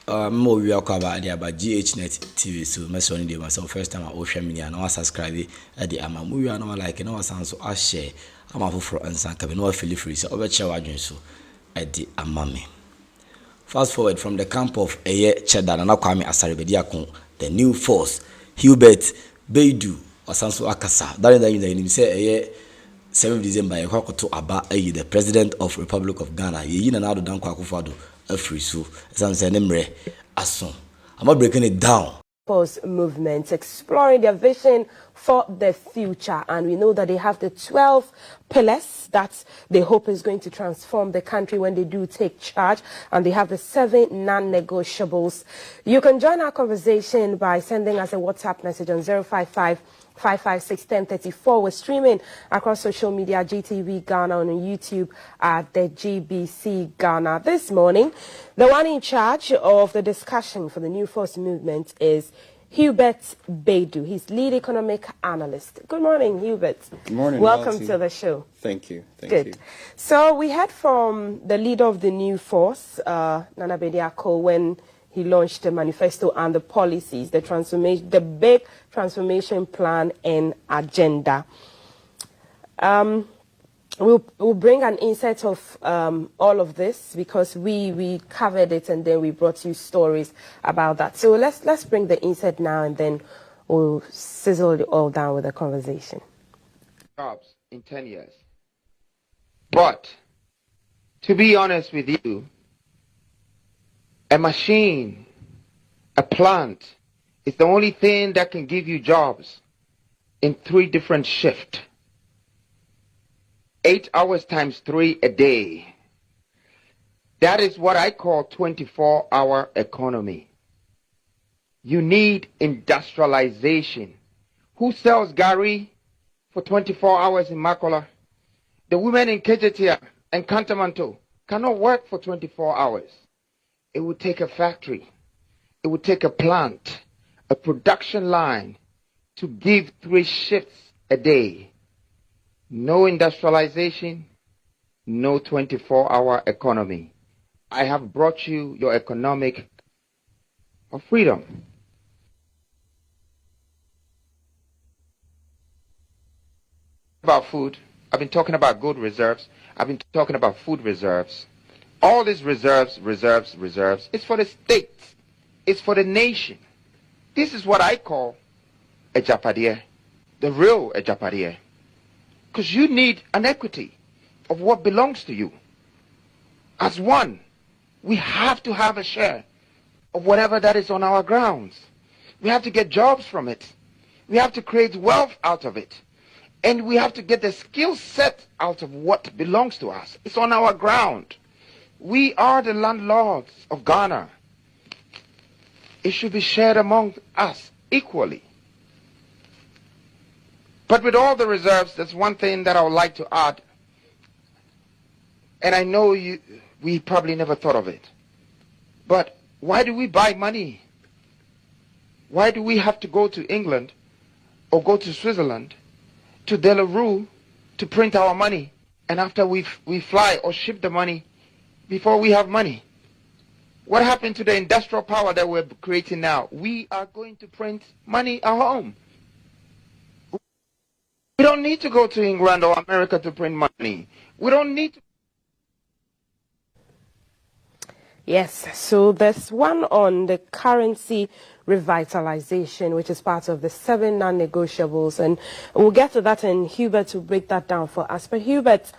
More we are covered about Ghnet TV, so my son did myself first time I ocean media and I subscribe at the ama movie and I like and I sound so I share. I'm a for and sank no feel free so over chair so at the amame. Fast forward from the camp of CHEDDER and Kwame Asaribediakon, the new force, Hubert Baido or Sanso Akasa. That is the name say 7th December, to Aba, the President of Republic of Ghana. Ye na do dan kwakufado afri so. San say nemre aso. I'm breaking it down. Force movements exploring their vision for the future, and we know that they have the 12 pillars that they hope is going to transform the country when they do take charge, and they have the 7 non-negotiables. You can join our conversation by sending us a WhatsApp message on 055-556-1034. We're streaming across social media, GTV Ghana, on YouTube at the GBC Ghana. This morning, the one in charge of the discussion for the New Force movement is Hubert Baido. He's lead economic analyst. Good morning, Hubert. Good morning. Welcome to the show. Thank you. Thank you. So we heard from the leader of the New Force, Nana Bediako, when he launched the manifesto and the policies, the transformation, the big transformation plan and agenda. We'll bring an insight of all of this because we covered it and then we brought you stories about that. So let's bring the insight now and then we'll sizzle it all down with a conversation. Jobs in 10 years. But to be honest with you, a machine, a plant, is the only thing that can give you jobs in 3 different shifts. 8 hours times 3 a day. That is what I call 24-hour economy. You need industrialization. Who sells Gary for 24 hours in Makola? The women in Kejetia and Kantamanto cannot work for 24 hours. It would take a factory, it would take a plant, a production line to give 3 shifts a day. No industrialization, no 24-hour economy. I have brought you your economic freedom. About food, I've been talking about good reserves. I've been talking about food reserves. All these reserves, it's for the states. It's for the nation. This is what I call a Japadier, the real Japadier. Because you need an equity of what belongs to you. As one, we have to have a share of whatever that is on our grounds. We have to get jobs from it. We have to create wealth out of it. And we have to get the skill set out of what belongs to us. It's on our ground. We are the landlords of Ghana. It should be shared among us equally. But with all the reserves, there's one thing that I would like to add. And I know we probably never thought of it. But why do we buy money? Why do we have to go to England or go to Switzerland, to Delarue, to print our money? And after we fly or ship the money, before we have money. What happened to the industrial power that we're creating now? We are going to print money at home. We don't need to go to England or America to print money. We don't need to. Yes, so there's one on the currency revitalization, which is part of the 7 non-negotiables, and we'll get to that, and Hubert will break that down for us. But Hubert,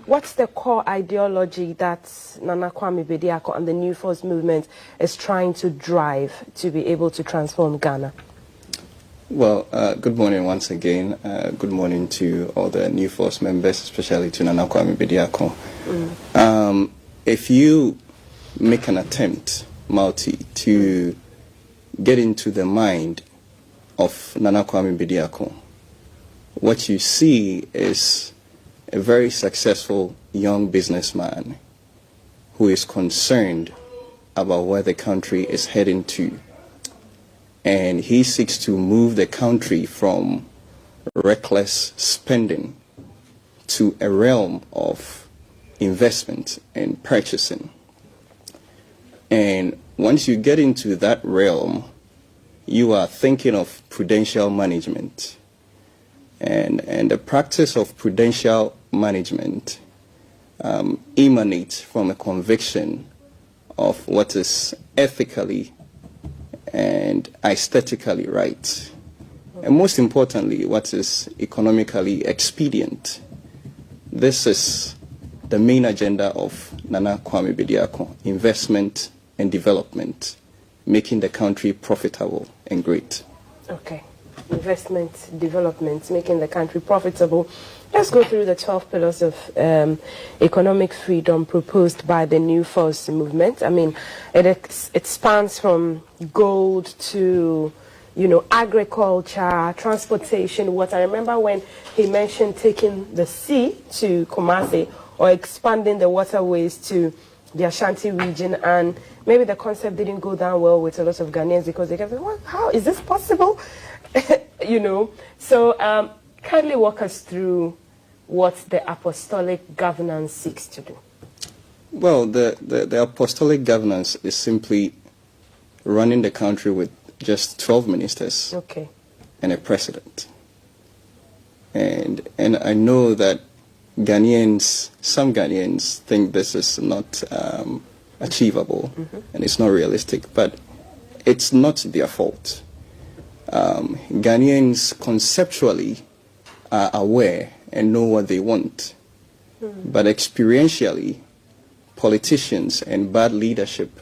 what's the core ideology that Nana Kwame Bediako and the New Force movement is trying to drive to be able to transform Ghana? Well, good morning once again. Good morning to all the New Force members, especially to Nana Kwame Bediako. If you make an attempt, Mauti, to get into the mind of Nana Kwame Bediako, what you see is a very successful young businessman who is concerned about where the country is heading to. And he seeks to move the country from reckless spending to a realm of investment and purchasing. And once you get into that realm, you are thinking of prudential management. And the practice of prudential management emanates from a conviction of what is ethically and aesthetically right. And most importantly, what is economically expedient. This is the main agenda of Nana Kwame Bediako: investment and development, making the country profitable and great. Okay. Investment, development, making the country profitable. Let's go through the 12 pillars of economic freedom proposed by the New Force movement. I mean, it spans from gold to, you know, agriculture, transportation, water. I remember when he mentioned taking the sea to Kumasi or expanding the waterways to the Ashanti region, and maybe the concept didn't go down well with a lot of Ghanaians because they kept saying, well, how is this possible? You know, so kindly walk us through what the apostolic governance seeks to do. Well, the apostolic governance is simply running the country with just 12 ministers, okay, and a president. And I know that some Ghanaians think this is not achievable, and it's not realistic, but it's not their fault. Ghanaians conceptually are aware and know what they want, but experientially, politicians and bad leadership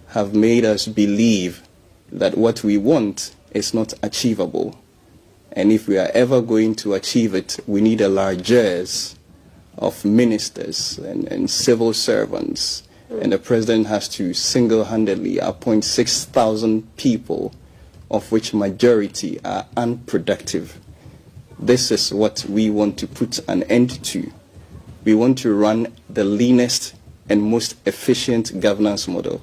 have made us believe that what we want is not achievable. And if we are ever going to achieve it, we need a largesse of ministers and civil servants. And the president has to single-handedly appoint 6,000 people, of which majority are unproductive. This is what we want to put an end to. We want to run the leanest and most efficient governance model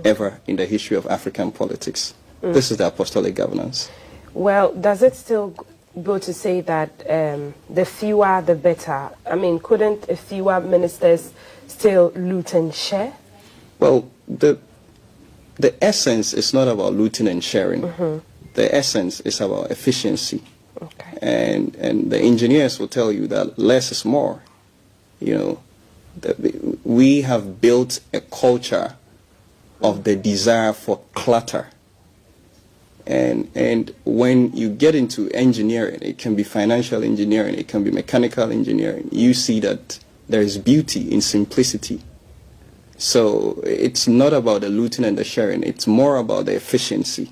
ever in the history of African politics. This is the apostolic governance. Well, does it still go to say that the fewer the better? I mean, couldn't a fewer ministers still loot and share? Well, the essence is not about looting and sharing. The essence is about efficiency. Okay. And the engineers will tell you that less is more. You know, we have built a culture of the desire for clutter. And when you get into engineering, it can be financial engineering, it can be mechanical engineering, you see that there is beauty in simplicity. So it's not about the looting and the sharing, it's more about the efficiency.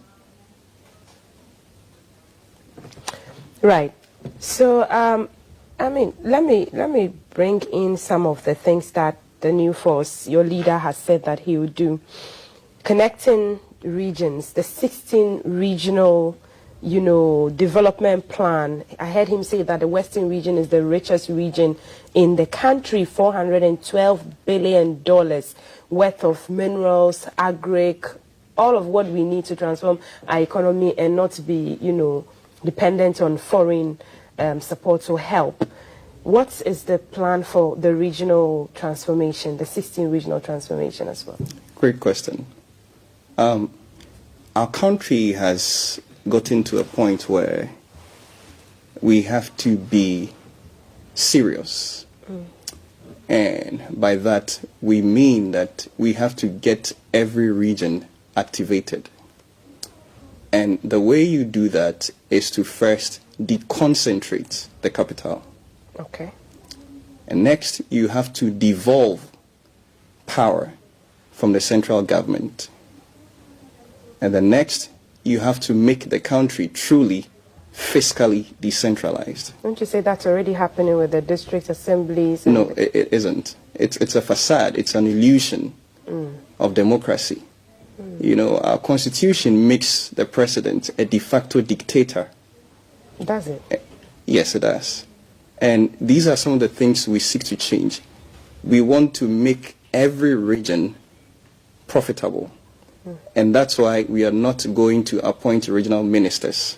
Right. So, I mean, let me bring in some of the things that the New Force, your leader, has said that he would do. Connecting regions, the 16 regional, you know, development plan. I heard him say that the Western region is the richest region in the country, $412 billion worth of minerals, agric, all of what we need to transform our economy and not be, you know, dependent on foreign support or help. What is the plan for the regional transformation, the 16 regional transformation as well? Great question. Our country has gotten to a point where we have to be serious. And by that, we mean that we have to get every region activated. And the way you do that is to first deconcentrate the capital. Okay. And next, you have to devolve power from the central government. And then next, you have to make the country truly fiscally decentralized. Don't you say that's already happening with the district assemblies? No, it isn't. It's a facade. It's an illusion of democracy. You know, our constitution makes the president a de facto dictator. Does it? Yes, it does. And these are some of the things we seek to change. We want to make every region profitable. And that's why we are not going to appoint regional ministers.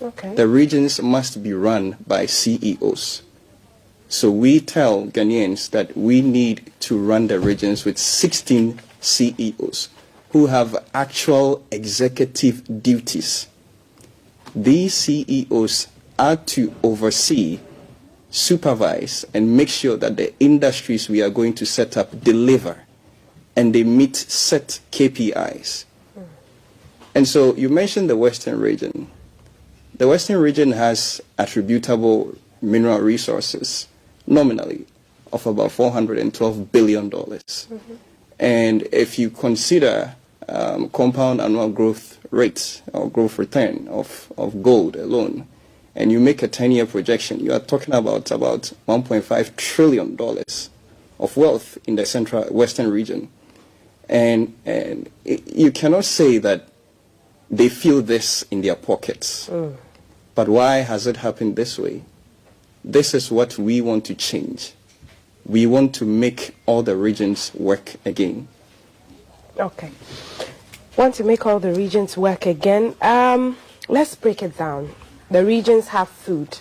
Okay. The regions must be run by CEOs. So we tell Ghanaians that we need to run the regions with 16 CEOs. who have actual executive duties. These CEOs are to oversee, supervise, and make sure that the industries we are going to set up deliver and they meet set KPIs. And so you mentioned the Western region. The Western region has attributable mineral resources, nominally, of about $412 billion. And if you consider compound annual growth rates or growth return of gold alone, and you make a 10-year projection, you are talking about $1.5 trillion of wealth in the central western region. And you cannot say that they feel this in their pockets. But why has it happened this way? This is what we want to change. We want to make all the regions work again. Okay. Want to make all the regions work again? Let's break it down. The regions have food,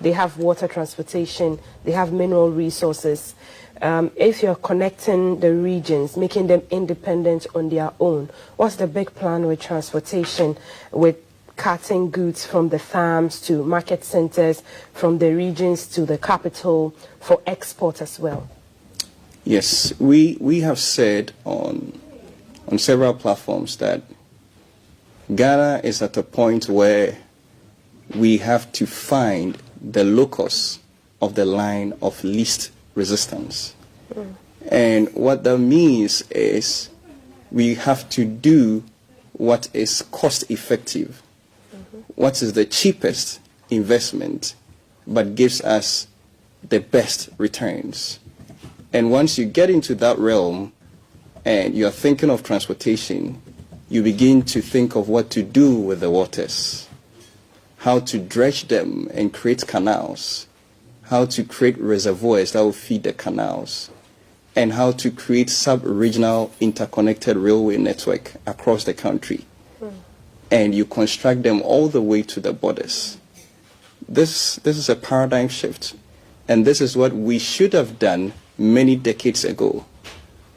they have water transportation, they have mineral resources. If you're connecting the regions, making them independent on their own, what's the big plan with transportation, with carting goods from the farms to market centers, from the regions to the capital for export as well? Yes, we have said on several platforms that Ghana is at a point where we have to find the locus of the line of least resistance. And what that means is we have to do what is cost effective, what is the cheapest investment, but gives us the best returns. And once you get into that realm and you're thinking of transportation, you begin to think of what to do with the waters, how to dredge them and create canals, how to create reservoirs that will feed the canals, and how to create sub-regional interconnected railway network across the country. And you construct them all the way to the borders. This is a paradigm shift. And this is what we should have done many decades ago.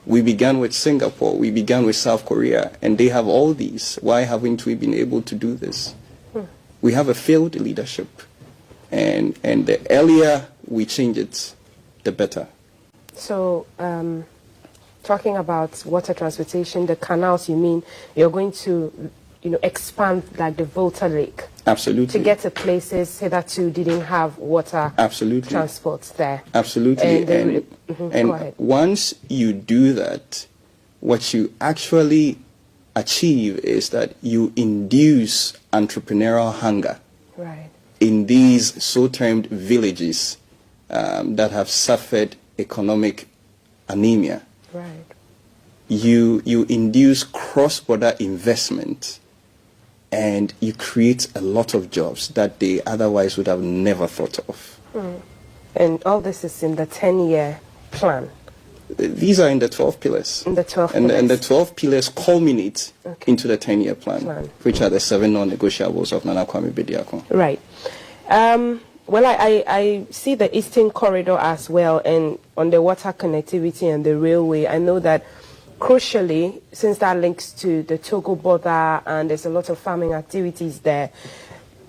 We began with Singapore, we began with South Korea, and they have all these. Why haven't we been able to do this? We have a failed leadership. And the earlier we change it, the better. So, talking about water transportation, the canals, you mean you're going to expand like the Volta Lake? Absolutely. To get to places hitherto didn't have water transport there. Absolutely. And once you do that, what you actually achieve is that you induce entrepreneurial hunger in these so-termed villages that have suffered economic anemia. You induce cross-border investment, and you create a lot of jobs that they otherwise would have never thought of. And all this is in the 10-year plan? These are in the 12 pillars. In the 12 pillars. And the 12 pillars culminate into the 10-year plan, which are the 7 non-negotiables of Nana Kwame Bediako. Right. Well, I see the Eastern Corridor as well, and on the water connectivity and the railway, I know that crucially, since that links to the Togo border and there's a lot of farming activities there,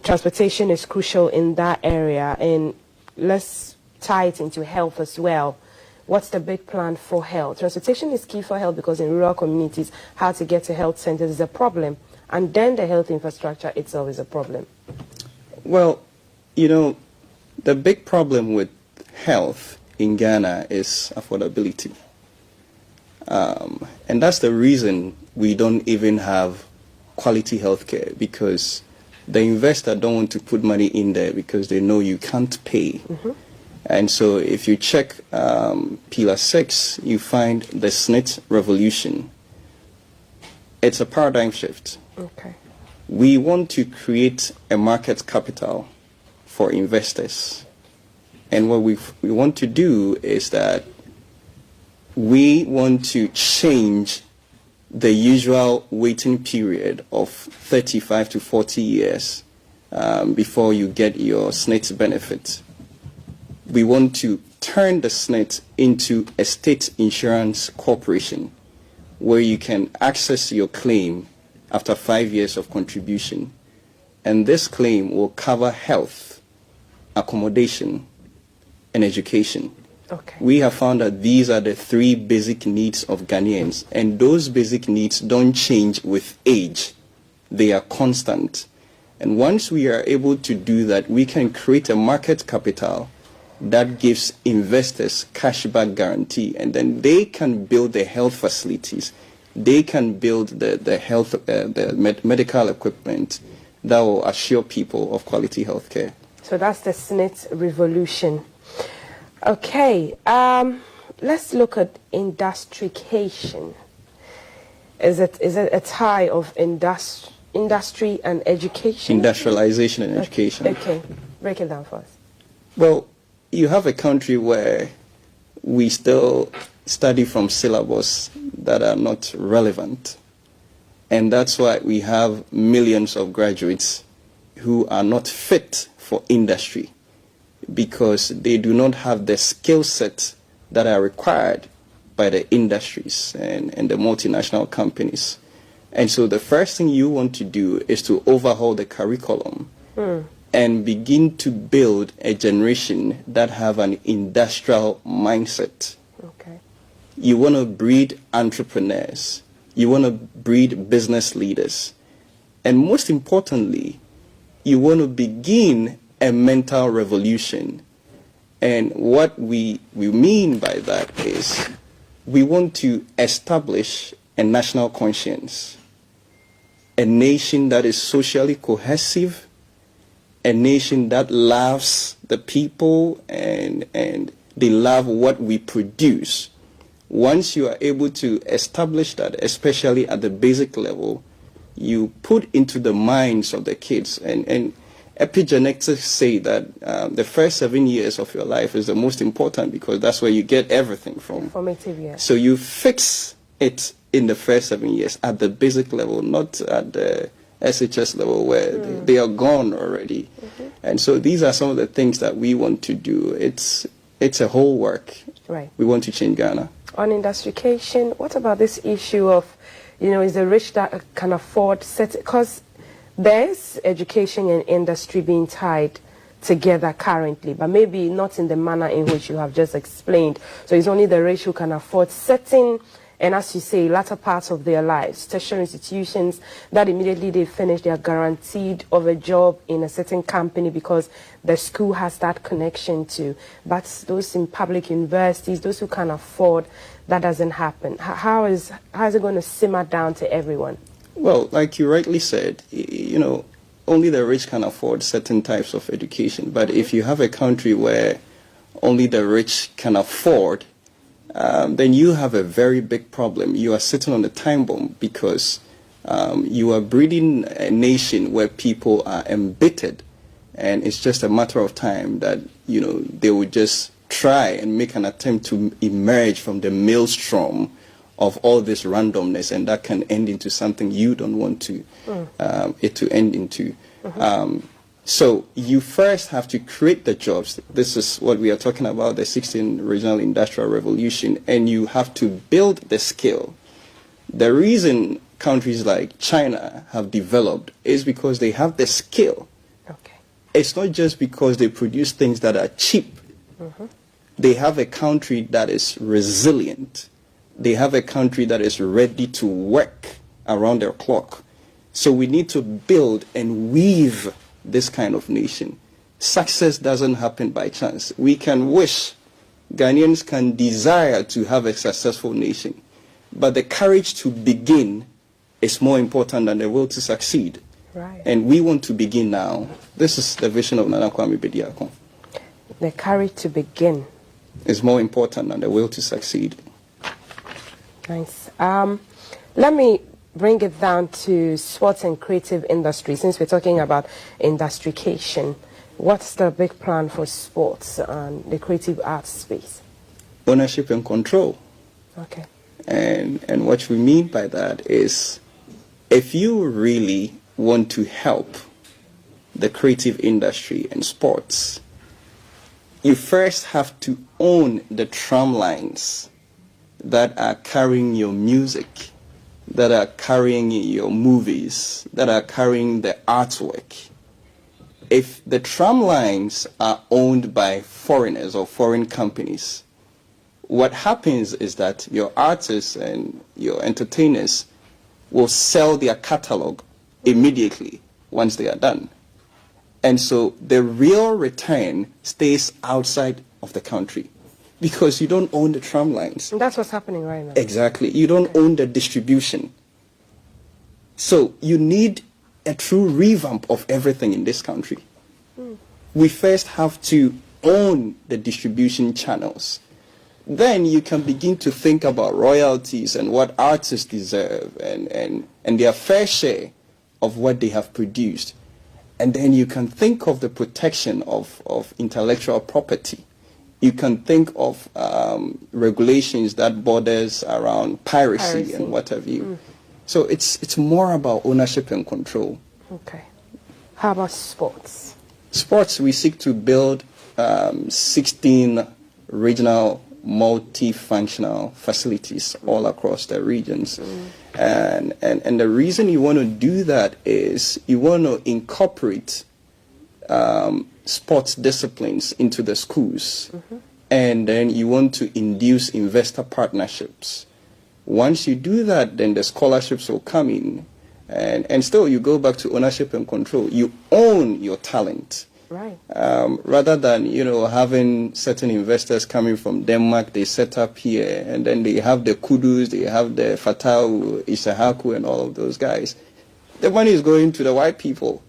transportation is crucial in that area. And let's tie it into health as well. What's the big plan for health? Transportation is key for health because in rural communities, how to get to health centers is a problem. And then the health infrastructure itself is a problem. Well, the big problem with health in Ghana is affordability. And that's the reason we don't even have quality healthcare, because the investor don't want to put money in there because they know you can't pay. And so if you check Pillar 6, you find the SNIT revolution. It's a paradigm shift. We want to create a market capital for investors. And what we want to do is that we want to change the usual waiting period of 35 to 40 years before you get your SNIT benefit. We want to turn the SNIT into a state insurance corporation where you can access your claim after 5 years of contribution. And this claim will cover health, accommodation, and education. Okay. We have found that these are the 3 basic needs of Ghanaians, and those basic needs don't change with age. They are constant. And once we are able to do that, we can create a market capital that gives investors cashback guarantee, and then they can build the health facilities. They can build the health, medical equipment that will assure people of quality health care. So that's the SNIT revolution. Okay, let's look at industrification. Is it a tie of industry and education? Industrialization and education. Okay, break it down for us. Well, you have a country where we still study from syllabus that are not relevant. And that's why we have millions of graduates who are not fit for industry because they do not have the skill set that are required by the industries and the multinational companies. And so the first thing you want to do is to overhaul the curriculum and begin to build a generation that have an industrial mindset. Okay. You want to breed entrepreneurs. You want to breed business leaders. And most importantly, you want to begin a mental revolution. And what we mean by that is we want to establish a national conscience, a nation that is socially cohesive, a nation that loves the people and they love what we produce. Once you are able to establish that, especially at the basic level, you put into the minds of the kids. And epigenetics say that the first 7 years of your life is the most important because that's where you get everything from. Formative years. So you fix it in the first 7 years at the basic level, not at the SHS level where they are gone already. And so these are some of the things that we want to do. It's a whole work. Right. We want to change Ghana. On industrialization, what about this issue of, is the rich that can afford because there's education and industry being tied together currently, but maybe not in the manner in which you have just explained. So it's only the rich who can afford certain, and as you say, latter parts of their lives, tertiary institutions that immediately they finish, they are guaranteed of a job in a certain company because the school has that connection to. But those in public universities, those who can afford, that doesn't happen. How is it going to simmer down to everyone? Well, like you rightly said, only the rich can afford certain types of education. But if you have a country where only the rich can afford, then you have a very big problem. You are sitting on a time bomb because you are breeding a nation where people are embittered, and it's just a matter of time that they would just try and make an attempt to emerge from the maelstrom of all this randomness, and that can end into something you don't want to it to end into. So you first have to create the jobs. This is what we are talking about, the 16th Regional Industrial Revolution, and you have to build the skill. The reason countries like China have developed is because they have the skill. Okay. It's not just because they produce things that are cheap. They have a country that is resilient. They have a country that is ready to work around their clock. So we need to build and weave this kind of nation. Success doesn't happen by chance. We can wish, Ghanaians can desire to have a successful nation, but the courage to begin is more important than the will to succeed. Right. And we want to begin now. This is the vision of Nana Kwame Bediako. The courage to begin is more important than the will to succeed. Nice. Let me bring it down to sports and creative industry, since we're talking about industrialization. What's the big plan for sports and the creative arts space? Ownership and control. Okay. And what we mean by that is, if you really want to help the creative industry and sports, you first have to own the tram lines that are carrying your music, that are carrying your movies, that are carrying the artwork, if the tram lines are owned by foreigners or foreign companies, what happens is that your artists and your entertainers will sell their catalog immediately once they are done. And so the real return stays outside of the country because you don't own the tram lines. And that's what's happening right now. Exactly. You don't own the distribution. So you need a true revamp of everything in this country. We first have to own the distribution channels. Then you can begin to think about royalties and what artists deserve and their fair share of what they have produced. And then you can think of the protection of intellectual property. You can think of regulations that borders around piracy and what have you. So it's more about ownership and control. Okay. How about sports? Sports, we seek to build 16 regional multifunctional facilities all across the regions. And the reason you want to do that is you want to incorporate sports disciplines into the schools. And then you want to induce investor partnerships. Once you do that, then the scholarships will come in. And still you go back to ownership and control. You own your talent. Right. Rather than, having certain investors coming from Denmark, they set up here, and then they have the Kudus, they have the Fatau, Isahaku, and all of those guys. The money is going to the white people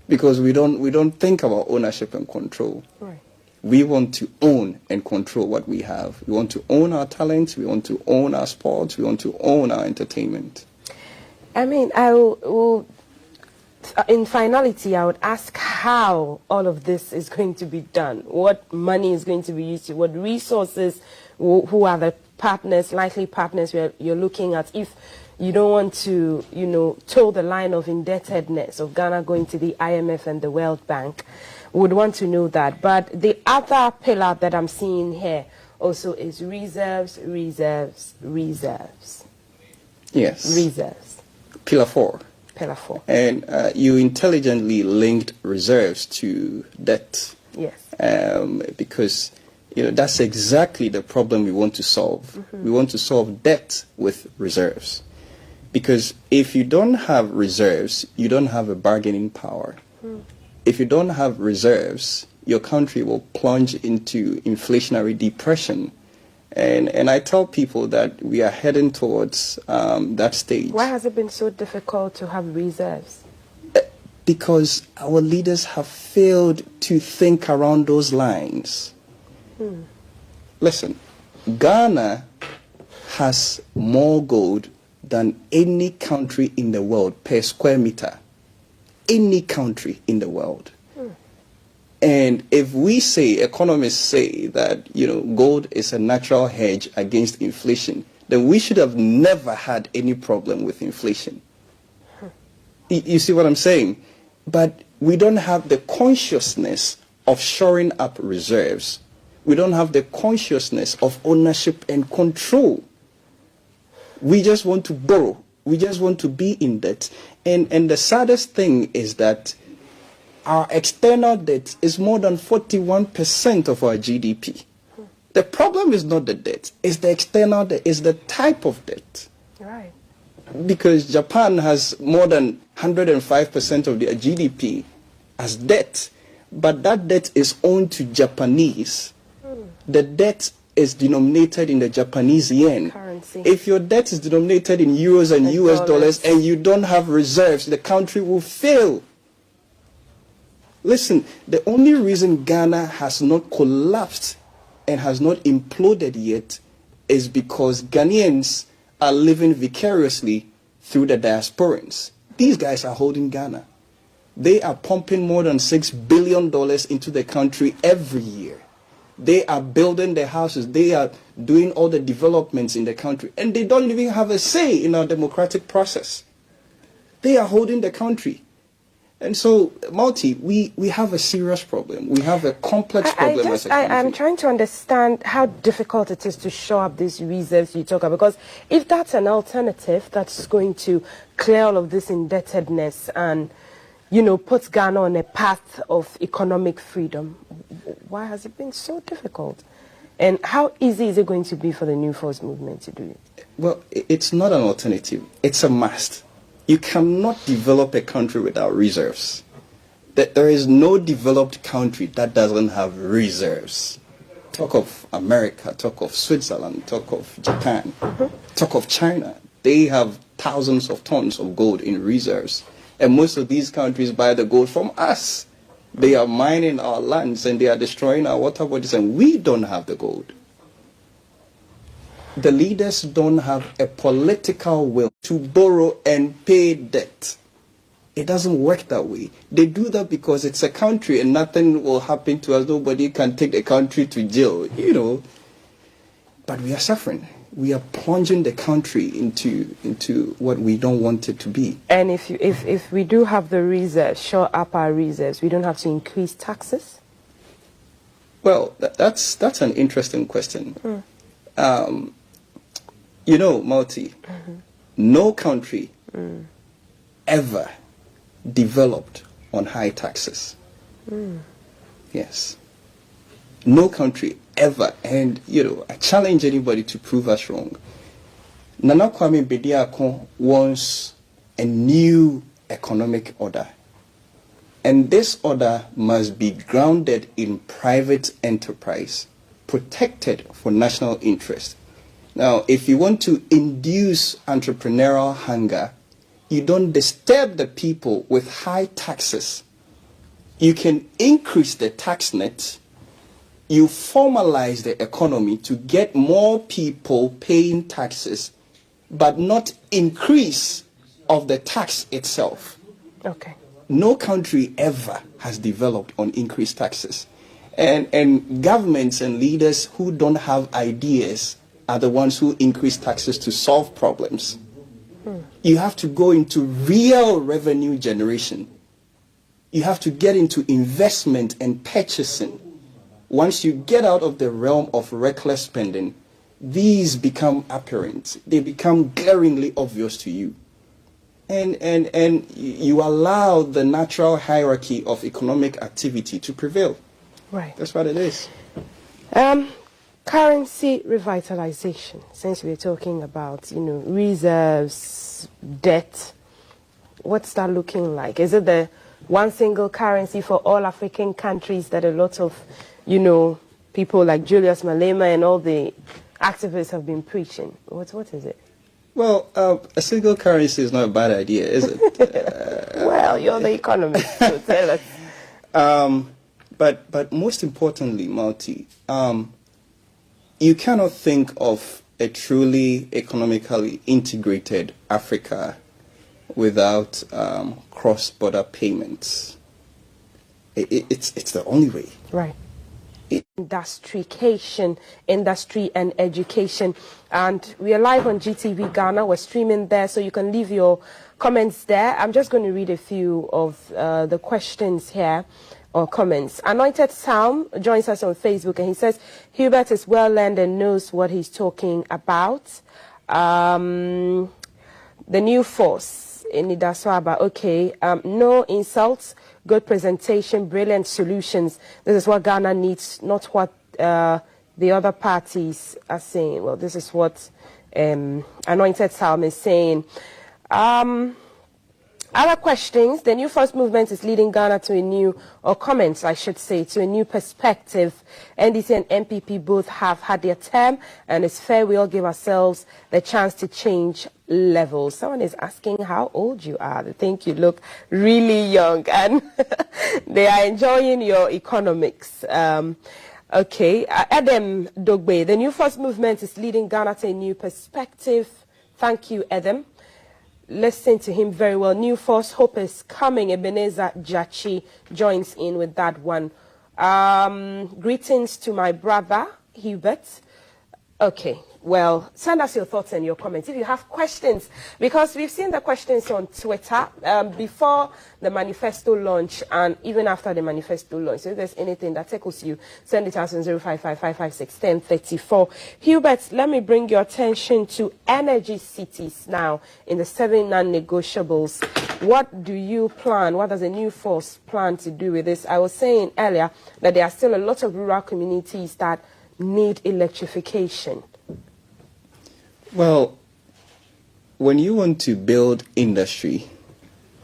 because we don't think about ownership and control. Right. We want to own and control what we have. We want to own our talents. We want to own our sports. We want to own our entertainment. I mean, I will in finality, I would ask how all of this is going to be done. What money is going to be used to, what resources, who are the partners, likely partners you're looking at, if you don't want to, toe the line of indebtedness of Ghana going to the IMF and the World Bank. Would want to know that. But the other pillar that I'm seeing here also is reserves. Yes. Reserves. Pillar 4. Pillar 4. And you intelligently linked reserves to debt. Yes. Because that's exactly the problem we want to solve. We want to solve debt with reserves. Because if you don't have reserves, you don't have a bargaining power. If you don't have reserves, your country will plunge into inflationary depression. And I tell people that we are heading towards that stage. Why has it been so difficult to have reserves? Because our leaders have failed to think around those lines. Listen, Ghana has more gold than any country in the world per square meter. Any country in the world. And if we say, economists say that, gold is a natural hedge against inflation, then we should have never had any problem with inflation. You see what I'm saying? But we don't have the consciousness of shoring up reserves. We don't have the consciousness of ownership and control. We just want to borrow. We just want to be in debt. And the saddest thing is that our external debt is more than 41% of our GDP. The problem is not the debt, it's the external debt, it's the type of debt. Right. Because Japan has more than 105% of their GDP as debt, but that debt is owed to Japanese. The debt is denominated in the Japanese yen. Currency. If your debt is denominated in euros and US dollars and you don't have reserves, the country will fail. Listen, the only reason Ghana has not collapsed and has not imploded yet is because Ghanaians are living vicariously through the diasporans. These guys are holding Ghana. They are pumping more than $6 billion into the country every year. They are building their houses. They are doing all the developments in the country. And they don't even have a say in our democratic process. They are holding the country. And so, Multi, we have a serious problem. We have a complex problem as a country. I'm trying to understand how difficult it is to show up these reserves you talk about, because if that's an alternative that's going to clear all of this indebtedness and, you know, put Ghana on a path of economic freedom, why has it been so difficult? And how easy is it going to be for the New Force movement to do it? Well, it's not an alternative. It's a must. You cannot develop a country without reserves. There is no developed country that doesn't have reserves. Talk of America, talk of Switzerland, talk of Japan, talk of China. They have thousands of tons of gold in reserves. And most of these countries buy the gold from us. They are mining our lands and they are destroying our water bodies, and we don't have the gold. The leaders don't have a political will to borrow and pay debt. It doesn't work that way. They do that because it's a country and nothing will happen to us. Nobody can take the country to jail, you know. But we are suffering. We are plunging the country into what we don't want it to be. And if we do have the reserves, shore up our reserves, we don't have to increase taxes? Well, that's an interesting question. You know, Multi, no country ever developed on high taxes. Yes. No country ever. And, you know, I challenge anybody to prove us wrong. Nana Kwame Bediako wants a new economic order. And this order must be grounded in private enterprise, protected for national interest. Now, if you want to induce entrepreneurial hunger, you don't disturb the people with high taxes. You can increase the tax net. You formalize the economy to get more people paying taxes, but not increase of the tax itself. Okay. No country ever has developed on increased taxes. And governments and leaders who don't have ideas are the ones who increase taxes to solve problems. You have to go into real revenue generation. You have to get into investment and purchasing. Once you get out of the realm of reckless spending, these become apparent. They become glaringly obvious to you. And you allow the natural hierarchy of economic activity to prevail. Right. That's what it is. Currency revitalization, since we're talking about, you know, reserves, debt, what's that looking like? Is it the one single currency for all African countries that a lot of, you know, people like Julius Malema and all the activists have been preaching? What is it? Well, a single currency is not a bad idea, is it? Well, you're the economist, so tell us. But most importantly, Multi, you cannot think of a truly economically integrated Africa without cross-border payments. It's the only way. Right. Industrialization, industry and education. And we are live on GTV Ghana. We're streaming there, so you can leave your comments there. I'm just going to read a few of the questions here, or comments. Anointed Psalm joins us on Facebook, and he says, Hubert is well learned and knows what he's talking about. The New Force in Idaswaba, okay. No insults, good presentation, brilliant solutions. This is what Ghana needs, not what the other parties are saying. Well, this is what Anointed Psalm is saying. Other questions. The New Force movement is leading Ghana to a new, or comments I should say, to a new perspective. NDC and MPP both have had their term, and it's fair we all give ourselves the chance to change levels. Someone is asking how old you are. They think you look really young, and they are enjoying your economics. Okay, Adam Dogbe, the New Force movement is leading Ghana to a new perspective. Thank you, Adam. Listen to him very well. New Force, hope is coming. Ebenezer Jachi joins in with that one. Greetings to my brother, Hubert. Okay, well, send us your thoughts and your comments if you have questions, because we've seen the questions on Twitter before the manifesto launch and even after the manifesto launch. So if there's anything that tickles you, send it out on 055-556-1034. Hubert, let me bring your attention to energy cities now in the 7 non-negotiables. What do you plan? What does the new force plan to do with this? I was saying earlier that there are still a lot of rural communities that need electrification. Well, when you want to build industry,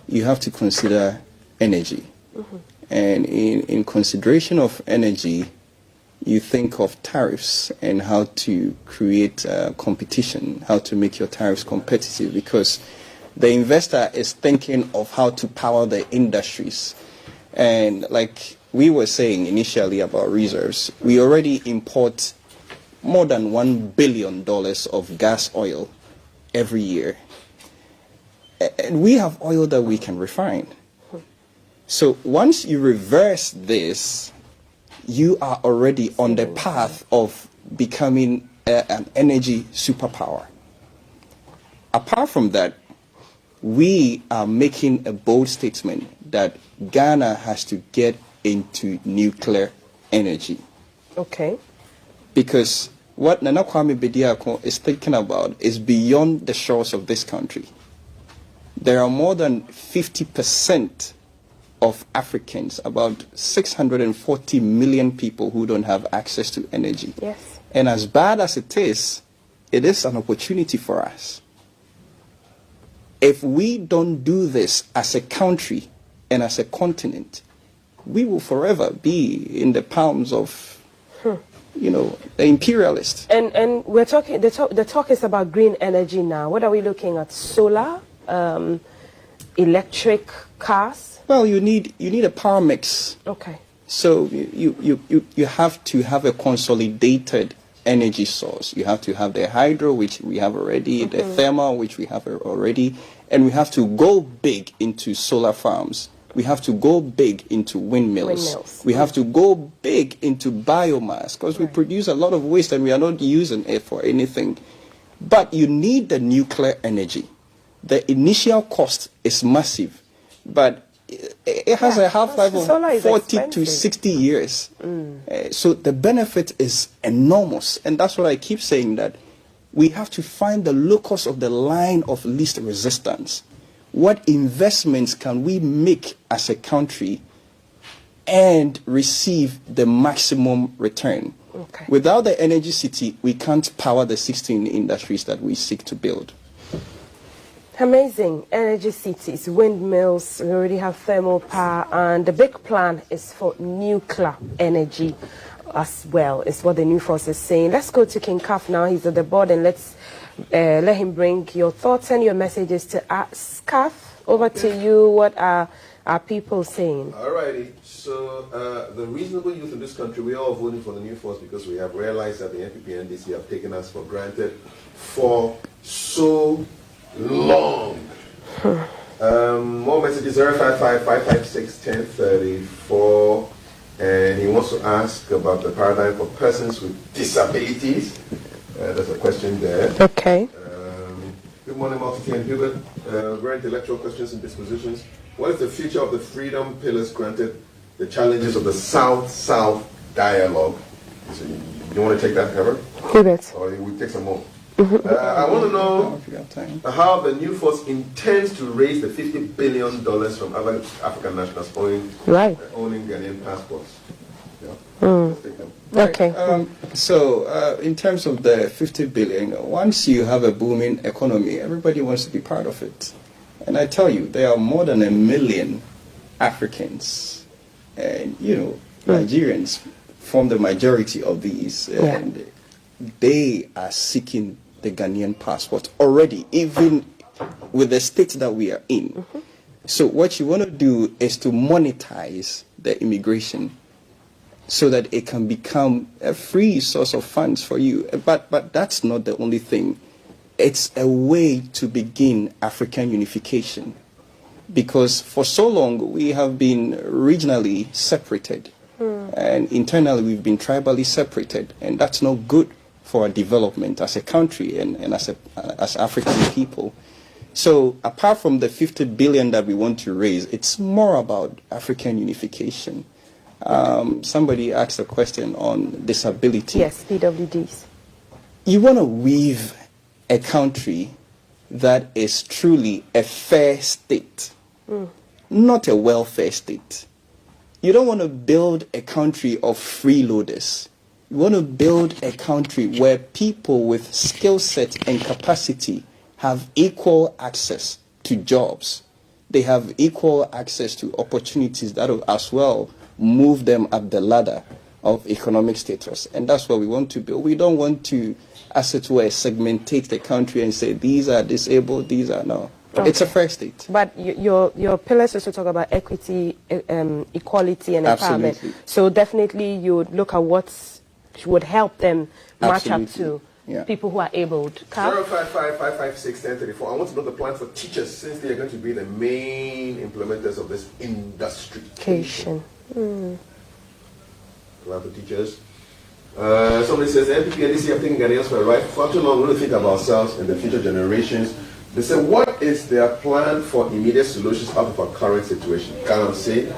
you have to consider energy. And in consideration of energy, you think of tariffs and how to create competition, how to make your tariffs competitive, because the investor is thinking of how to power the industries. And like we were saying initially about reserves, we already import more than $1 billion of gas oil every year. And we have oil that we can refine. So once you reverse this, you are already on the path of becoming an energy superpower. Apart from that, we are making a bold statement that Ghana has to get into nuclear energy. Okay. Because what Nana Kwame Bediako is thinking about is beyond the shores of this country. There are more than 50% of Africans, about 640 million people who don't have access to energy. Yes. And as bad as it is an opportunity for us. If we don't do this as a country and as a continent, we will forever be in the palms of, you know, the imperialists. And we're talking, the talk is about green energy now. What are we looking at? Solar, electric cars? Well, you need a power mix. Okay. So you have to have a consolidated energy source. You have to have the hydro, which we have already, the thermal, which we have already, and we have to go big into solar farms. We have to go big into windmills. We have to go big into biomass, because we produce a lot of waste and we are not using it for anything. But you need the nuclear energy. The initial cost is massive, but it has a half-life of 40 to 60 years. So the benefit is enormous. And that's what I keep saying, that we have to find the locus of the line of least resistance. What investments can we make as a country and receive the maximum return? Okay. Without the energy city, we can't power the 16 industries that we seek to build. Amazing. Energy cities, windmills, we already have thermal power, and the big plan is for nuclear energy as well, is what the new force is saying. Let's go to King Kuff now. He's at the board, and let's let him bring your thoughts and your messages to us. Kuff, over to you. What are our people saying? Alrighty. So the reasonable youth in this country, we are all voting for the new force because we have realized that the NPP and NDC have taken us for granted for so long. More messages: 055-556-1034. And he wants to ask about the paradigm for persons with disabilities. There's a question there. Okay. Good morning, Multi and Hubert. Very intellectual questions and dispositions. What is the future of the freedom pillars granted? The challenges of the South-South dialogue. So you want to take that, Hubert? Hubert. Or we take some more? I want to know how the new force intends to raise the $50 billion from other African nationals owning Ghanaian passports. Yeah. Let's take them. Okay. So in terms of the 50 billion, once you have a booming economy, everybody wants to be part of it. And I tell you, there are more than 1 million Africans, and Nigerians form the majority of these, and they are seeking the Ghanaian passport already, even with the state that we are in. So what you want to do is to monetize the immigration so that it can become a free source of funds for you. But that's not the only thing. It's a way to begin African unification, because for so long we have been regionally separated, and internally we've been tribally separated, and that's not good for our development as a country and as African people. So apart from the 50 billion that we want to raise, it's more about African unification. Somebody asked a question on disability. Yes, PWDs. You want to weave a country that is truly a fair state, not a welfare state. You don't want to build a country of freeloaders. You want to build a country where people with skill set and capacity have equal access to jobs. They have equal access to opportunities that will as well move them up the ladder of economic status. And that's what we want to build. We don't want to, as it were, segmentate the country and say, these are disabled, these are not. Okay. It's a fair state. But your pillars also talk about equity, equality, and empowerment. Absolutely. So definitely you would look at what would help them match up to people who are able to. 05555561034. I want to know the plan for teachers, since they are going to be the main implementers of this industrialization. Plan for teachers. Somebody says, the NPP and DC are taking Ghanaians for a ride. For too long, we don't think of ourselves and the future generations. They say, what is their plan for immediate solutions out of our current situation? Canals say,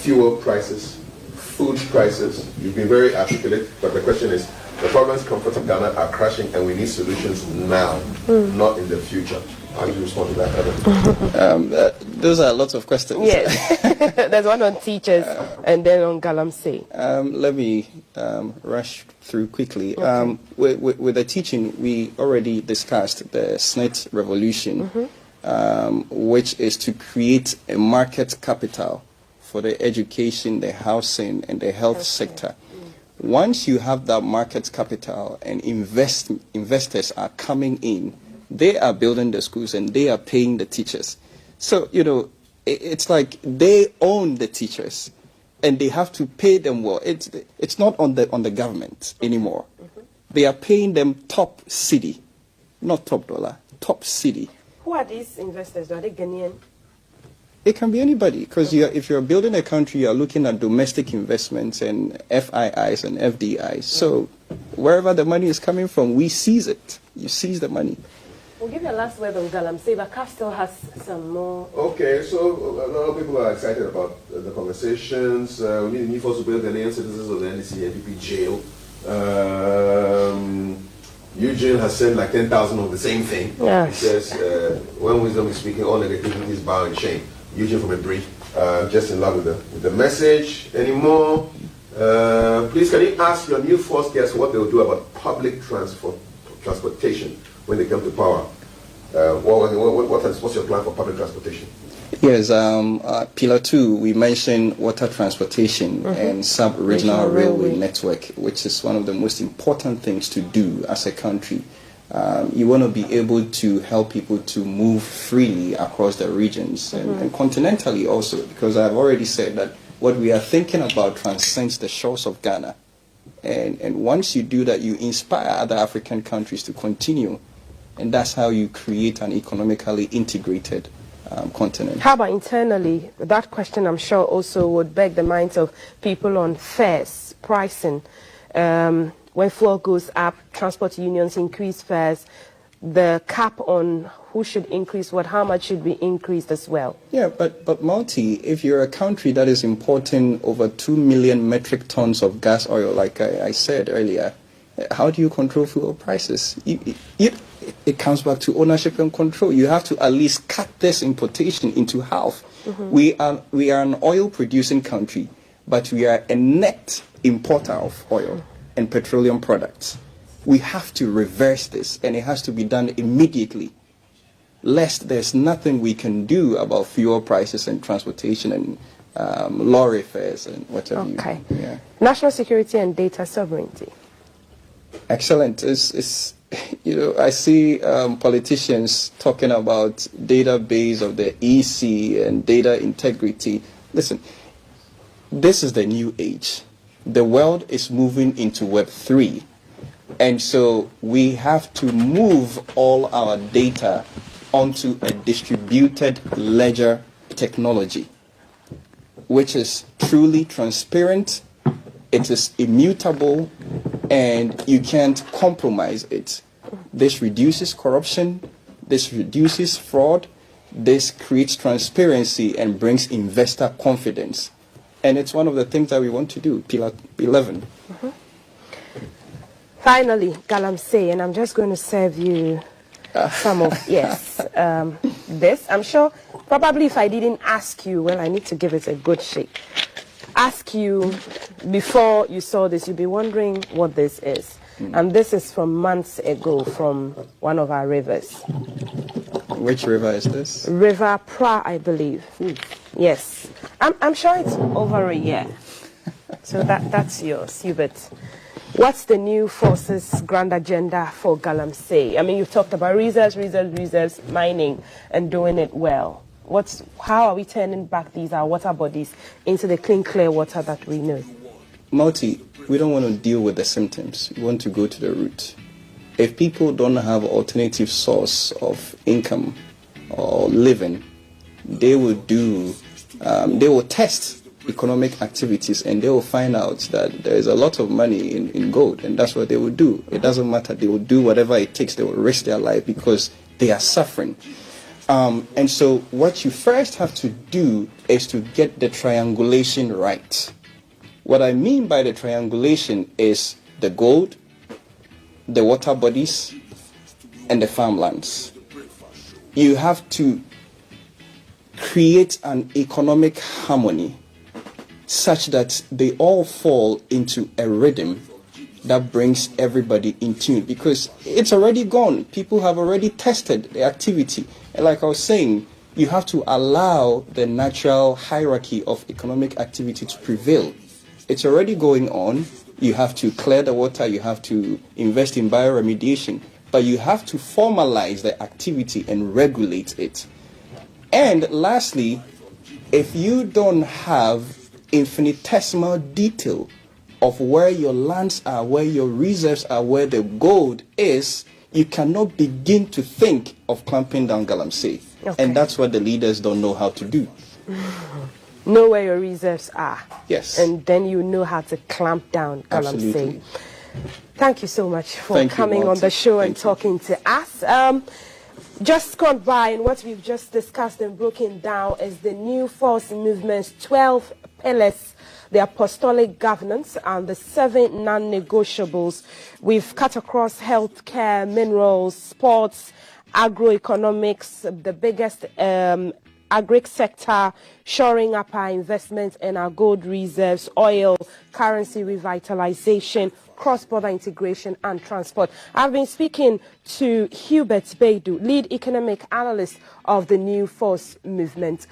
fuel prices, food prices. You've been very articulate, but the question is, the problems comfort of Ghana are crashing and we need solutions now, not in the future. How do you respond to that, Adam? Those are lots of questions. Yes. There's one on teachers and then on Galamsey. Let me rush through quickly. Okay. With the teaching, we already discussed the SNET revolution, which is to create a market capital for the education, the housing, and the health sector. Once you have that market capital and investors are coming in, they are building the schools and they are paying the teachers. So, it's like they own the teachers and they have to pay them well. It's not on the government anymore. They are paying them top city, not top dollar, top city. Who are these investors? Are they Ghanaian? It can be anybody, because if you're building a country, you're looking at domestic investments and FIIs and FDIs. So wherever the money is coming from, we seize it. You seize the money. We'll give you a last word on Galamsey, but Kuff still has some more. Okay, so a lot of people are excited about the conversations. We need a new force to build Ghanaian citizens of the NDC NPP jail. Eugene has said like 10,000 of the same thing. Yes. He says, when wisdom is speaking, all negativity is bow and shame. Eugene from a brief, just in love with the message. Anymore? Please, can you ask your new force guests what they will do about public transportation when they come to power? What's your plan for public transportation? Yes, Pillar 2, we mentioned water transportation and sub-regional railway network, which is one of the most important things to do as a country. You want to be able to help people to move freely across the regions and continentally also, because I've already said that what we are thinking about transcends the shores of Ghana. And once you do that, you inspire other African countries to continue. And that's how you create an economically integrated continent. How about internally? That question, I'm sure, also would beg the minds of people on fares, pricing. When fuel goes up, transport unions increase fares. The cap on who should increase what, how much should be increased as well? Yeah, but Multi, if you're a country that is importing over 2 million metric tons of gas oil, like I said earlier, how do you control fuel prices? It comes back to ownership and control. You have to at least cut this importation into half. We are an oil-producing country, but we are a net importer of oil and petroleum products. We have to reverse this, and it has to be done immediately, lest there's nothing we can do about fuel prices and transportation and lorry fares and whatever. Okay. Yeah. National security and data sovereignty. Excellent. I see politicians talking about database of the EC and data integrity. Listen, this is the new age. The world is moving into Web 3. And so we have to move all our data onto a distributed ledger technology, which is truly transparent, it is immutable, and you can't compromise it. This reduces corruption, this reduces fraud, this creates transparency and brings investor confidence. And it's one of the things that we want to do, Pillar 11. Finally, Galamsey, and I'm just going to serve you some of, this. I'm sure, probably if I didn't ask you, well, I need to give it a good shake. Ask you before you saw this, you'd be wondering what this is. And this is from months ago from one of our rivers. Which river is this? River Pra, I believe. Yes. I'm sure it's over a year. So that's yours, Hubert. What's the new Forces grand agenda for Galamsey? I mean, you've talked about reserves, mining, and doing it well. How are we turning back these our water bodies into the clean, clear water that we know? Multi, we don't want to deal with the symptoms. We want to go to the root. If people don't have alternative source of income or living, they will test economic activities and they will find out that there is a lot of money in gold, and that's what they will do. It doesn't matter. They will do whatever it takes. They will risk their life because they are suffering. And so what you first have to do is to get the triangulation right. What I mean by the triangulation is the gold, the water bodies, and the farmlands. You have to create an economic harmony such that they all fall into a rhythm that brings everybody in tune, because it's already gone. People have already tested the activity. And like I was saying, you have to allow the natural hierarchy of economic activity to prevail. It's already going on. You have to clear the water, you have to invest in bioremediation, but you have to formalize the activity and regulate it. And lastly, if you don't have infinitesimal detail of where your lands are, where your reserves are, where the gold is, you cannot begin to think of clamping down Galamsey. Okay. And that's what the leaders don't know how to do. Know where your reserves are. Yes. And then you know how to clamp down Galamsey. Absolutely. Thank you so much for coming on the show and talking to us. Just gone by, and what we've just discussed and broken down is the new Force movement's 12 pillars, the apostolic governance, and the 7 non-negotiables. We've cut across healthcare, minerals, sports, agroeconomics, the biggest agri sector, shoring up our investments in our gold reserves, oil, currency revitalization, cross-border integration and transport. I've been speaking to Hubert Baido, lead economic analyst of the New Force movement.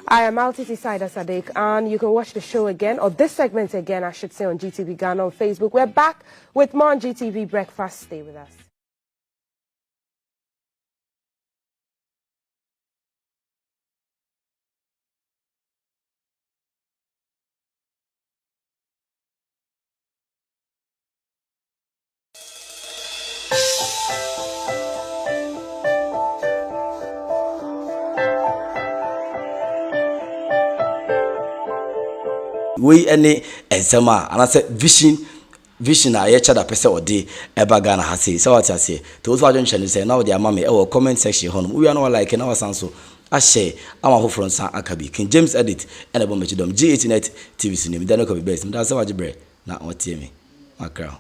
I am Altiti Saida Sadiq, and you can watch the show again, or this segment again, I should say, on GTV Ghana on Facebook. We're back with more on GTV Breakfast. Stay with us. We any ensema and I said vision a CHEDDER pese odi eba Ghana ha say so what I say to so adwon chene say now the amame e wo comment section hono we are no like na wasanso a share ama hofro nsan akabi King James edit and ebo mechidom Ghnet TV sunim dan ko be best me da say waje bre na otie me makra